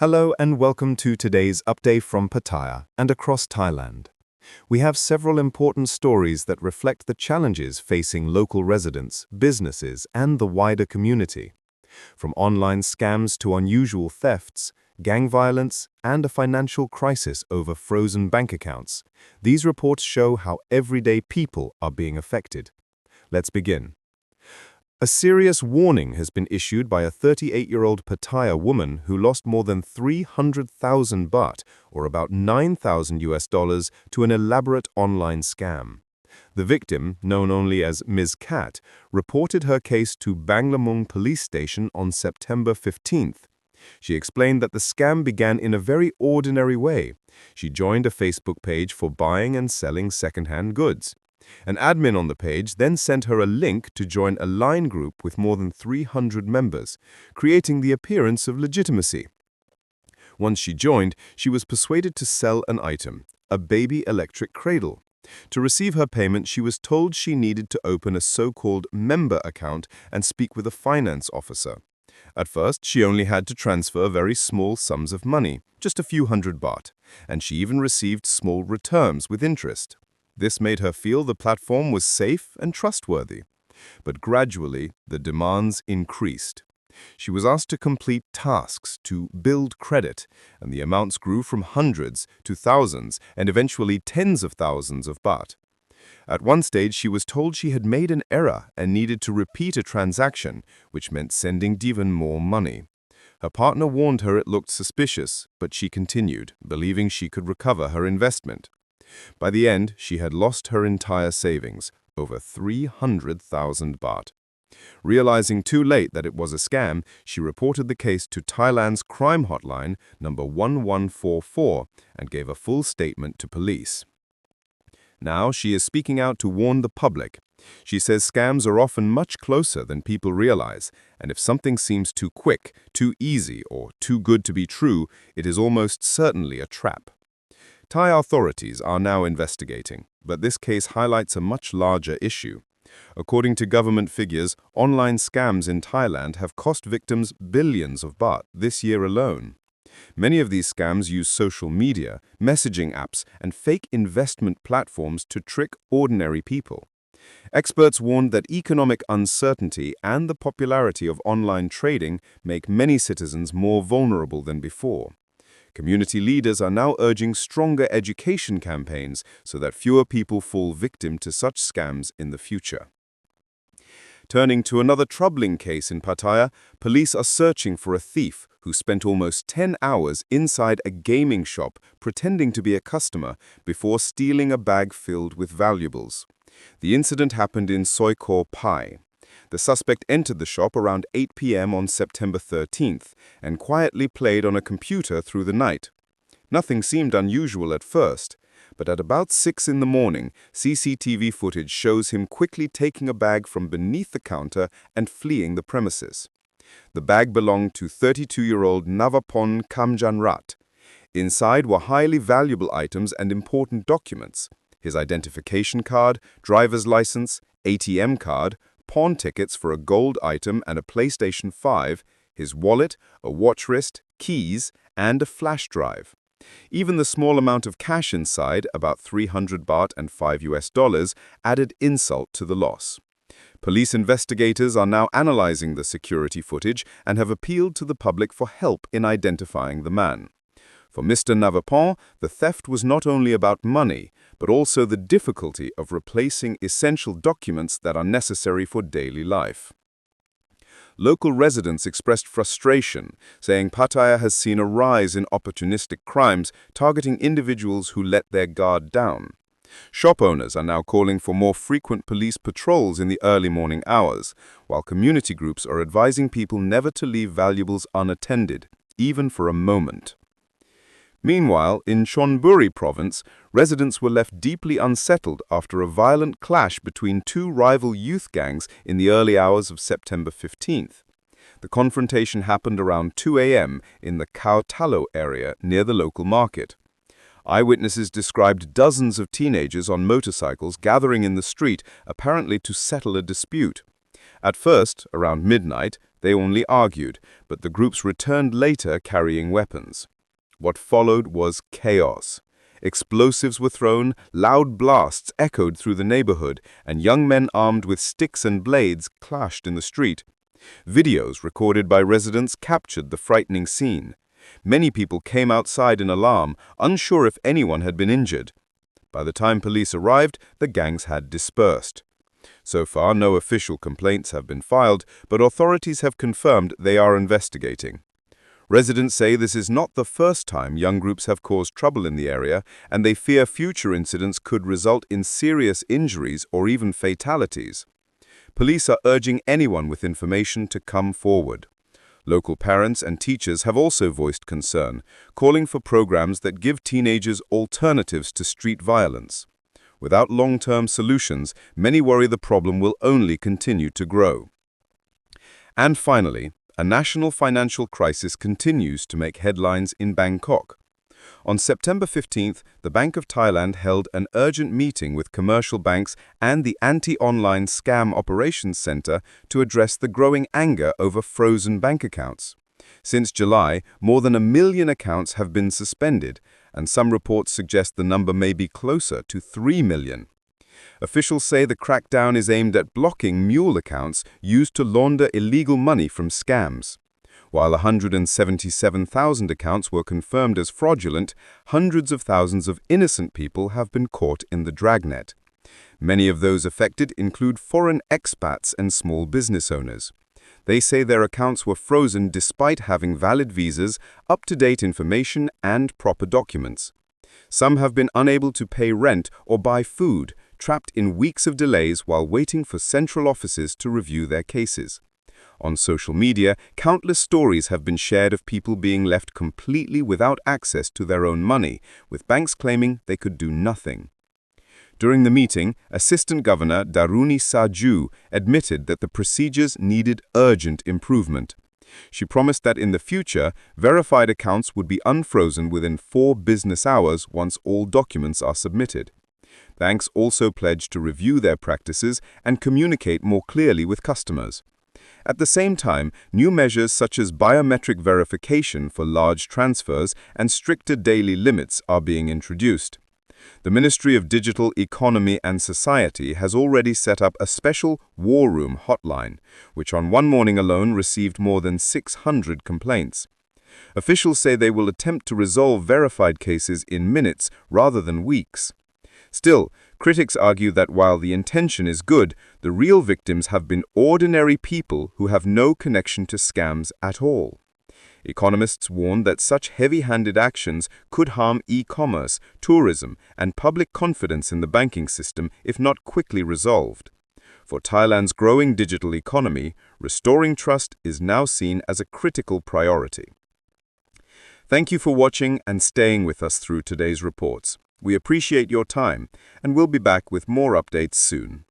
Hello and welcome to today's update from Pattaya and across Thailand. We have several important stories that reflect the challenges facing local residents, businesses, and the wider community. From online scams to unusual thefts, gang violence, and a financial crisis over frozen bank accounts, these reports show how everyday people are being affected. Let's begin. A serious warning has been issued by a 38-year-old Pattaya woman who lost more than 300,000 baht, or about $9,000, to an elaborate online scam. The victim, known only as Ms. Cat, reported her case to Banglamung police station on September 15th. She explained that the scam began in a very ordinary way. She joined a Facebook page for buying and selling second-hand goods. An admin on the page then sent her a link to join a line group with more than 300 members, creating the appearance of legitimacy. Once she joined, she was persuaded to sell an item, a baby electric cradle. To receive her payment, she was told she needed to open a so-called member account and speak with a finance officer. At first, she only had to transfer very small sums of money, just a few hundred baht, and she even received small returns with interest. This made her feel the platform was safe and trustworthy. But gradually, the demands increased. She was asked to complete tasks to build credit, and the amounts grew from hundreds to thousands and eventually tens of thousands of baht. At one stage, she was told she had made an error and needed to repeat a transaction, which meant sending even more money. Her partner warned her it looked suspicious, but she continued, believing she could recover her investment. By the end, she had lost her entire savings, over 300,000 baht. Realizing too late that it was a scam, she reported the case to Thailand's crime hotline, number 1144, and gave a full statement to police. Now she is speaking out to warn the public. She says scams are often much closer than people realize, and if something seems too quick, too easy, or too good to be true, it is almost certainly a trap. Thai authorities are now investigating, but this case highlights a much larger issue. According to government figures, online scams in Thailand have cost victims billions of baht this year alone. Many of these scams use social media, messaging apps, and fake investment platforms to trick ordinary people. Experts warned that economic uncertainty and the popularity of online trading make many citizens more vulnerable than before. Community leaders are now urging stronger education campaigns so that fewer people fall victim to such scams in the future. Turning to another troubling case in Pattaya, police are searching for a thief who spent almost 10 hours inside a gaming shop pretending to be a customer before stealing a bag filled with valuables. The incident happened in Soi Khor Pai. The suspect entered the shop around 8 p.m. on September 13th and quietly played on a computer through the night. Nothing seemed unusual at first, but at about 6 in the morning, CCTV footage shows him quickly taking a bag from beneath the counter and fleeing the premises. The bag belonged to 32-year-old Navapon Kamjanrat. Inside were highly valuable items and important documents: his identification card, driver's license, ATM card, pawn tickets for a gold item and a PlayStation 5, his wallet, a watch wrist, keys, and a flash drive. Even the small amount of cash inside, about 300 baht and $5, added insult to the loss. Police investigators are now analyzing the security footage and have appealed to the public for help in identifying the man. For Mr. Navapon, the theft was not only about money, but also the difficulty of replacing essential documents that are necessary for daily life. Local residents expressed frustration, saying Pattaya has seen a rise in opportunistic crimes targeting individuals who let their guard down. Shop owners are now calling for more frequent police patrols in the early morning hours, while community groups are advising people never to leave valuables unattended, even for a moment. Meanwhile, in Chonburi province, residents were left deeply unsettled after a violent clash between two rival youth gangs in the early hours of September 15th. The confrontation happened around 2 a.m. in the Khao Talo area near the local market. Eyewitnesses described dozens of teenagers on motorcycles gathering in the street, apparently to settle a dispute. At first, around midnight, They only argued, but the groups returned later carrying weapons. What followed was chaos. Explosives were thrown, loud blasts echoed through the neighborhood, and young men armed with sticks and blades clashed in the street. Videos recorded by residents captured the frightening scene. Many people came outside in alarm, unsure if anyone had been injured. By the time police arrived, the gangs had dispersed. So far, no official complaints have been filed, but authorities have confirmed they are investigating. Residents say this is not the first time young groups have caused trouble in the area, and they fear future incidents could result in serious injuries or even fatalities. Police are urging anyone with information to come forward. Local parents and teachers have also voiced concern, calling for programs that give teenagers alternatives to street violence. Without long-term solutions, many worry the problem will only continue to grow. And finally, a national financial crisis continues to make headlines in Bangkok. On September 15th, the Bank of Thailand held an urgent meeting with commercial banks and the Anti-Online Scam Operations Center to address the growing anger over frozen bank accounts. Since July, more than 1 million accounts have been suspended, and some reports suggest the number may be closer to 3 million. Officials say the crackdown is aimed at blocking mule accounts used to launder illegal money from scams. While 177,000 accounts were confirmed as fraudulent, hundreds of thousands of innocent people have been caught in the dragnet. Many of those affected include foreign expats and small business owners. They say their accounts were frozen despite having valid visas, up-to-date information, and proper documents. Some have been unable to pay rent or buy food, trapped in weeks of delays while waiting for central offices to review their cases. On social media, countless stories have been shared of people being left completely without access to their own money, with banks claiming they could do nothing. During the meeting, Assistant Governor Daruni Saju admitted that the procedures needed urgent improvement. She promised that in the future, verified accounts would be unfrozen within 4 business hours once all documents are submitted. Banks also pledged to review their practices and communicate more clearly with customers. At the same time, new measures such as biometric verification for large transfers and stricter daily limits are being introduced. The Ministry of Digital Economy and Society has already set up a special War Room hotline, which on one morning alone received more than 600 complaints. Officials say they will attempt to resolve verified cases in minutes rather than weeks. Still, critics argue that while the intention is good, the real victims have been ordinary people who have no connection to scams at all. Economists warn that such heavy-handed actions could harm e-commerce, tourism, and public confidence in the banking system if not quickly resolved. For Thailand's growing digital economy, restoring trust is now seen as a critical priority. Thank you for watching and staying with us through today's reports. We appreciate your time, and we'll be back with more updates soon.